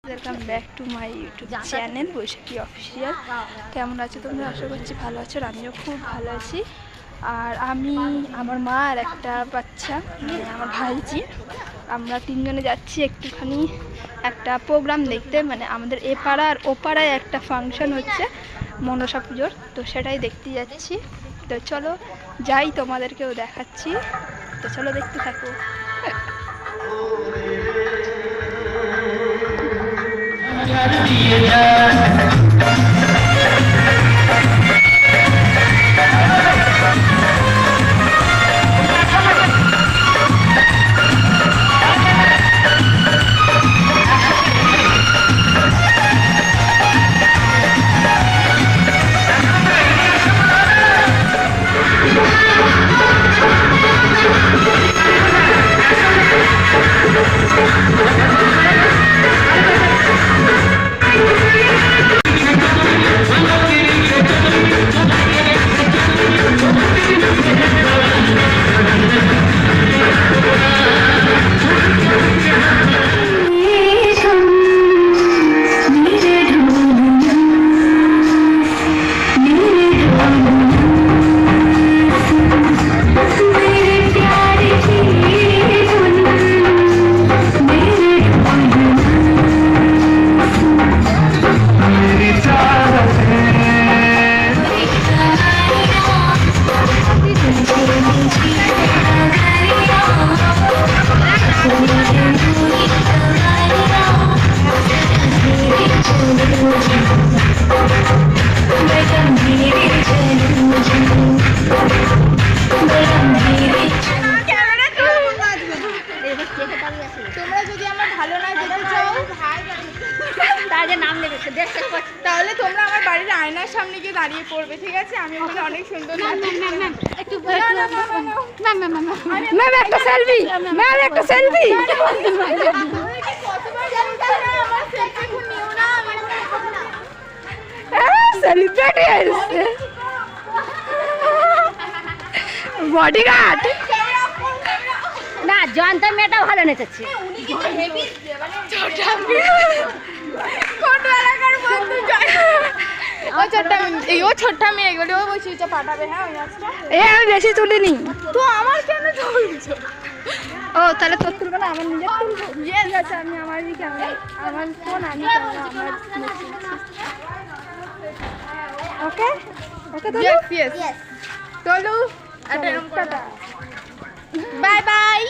Welcome back to my YouTube channel Baishakhi official. কেমন আছো তোমরা? আশা করছি ভালো আছো, আমিও খুব ভালো আছি। আর আমি, আমার মা আর একটা বাচ্চা, মানে আমার ভাইজি, আমরা তিনজনে যাচ্ছি একটুখানি একটা প্রোগ্রাম দেখতে। মানে আমাদের এ পাড়া আর ও পাড়ায় একটা ফাংশন হচ্ছে মনসা পুজোর, তো সেটাই দেখতে যাচ্ছি। তো চলো যাই, তোমাদেরকেও দেখাচ্ছি। তো চলো দেখতে থাকো। তোমরা যদি আমার ভালো না দেখতে চাও তাহলে তোমরা আমার বাড়ির আয়নার সামনে গিয়ে দাঁড়িয়ে পড়বে, ঠিক আছে? আমি ওখানে অনেক সুন্দর একটা সেলফি, ম্যাম একটা সেলফি। সেলিব্রিটি আসছে, বডিগার্ড না, জয়ন্ত মেয়েটা ভালো নেচেছে। ছোট্টা মেয়ে এগুলো বসে পাঠাবে। হ্যাঁ আমি বেশি তুলিনি তো, আমার কেন তুলছো? ও তাহলে তোর তুলবো না, আমার নিজের তুলবো। ঠিক আছে, আমি আমারই ক্যামেরা, আমার ফোন আমি ক্যামেরা, আমার। ওকে ওকে চলো, টাটা, বাই বাই।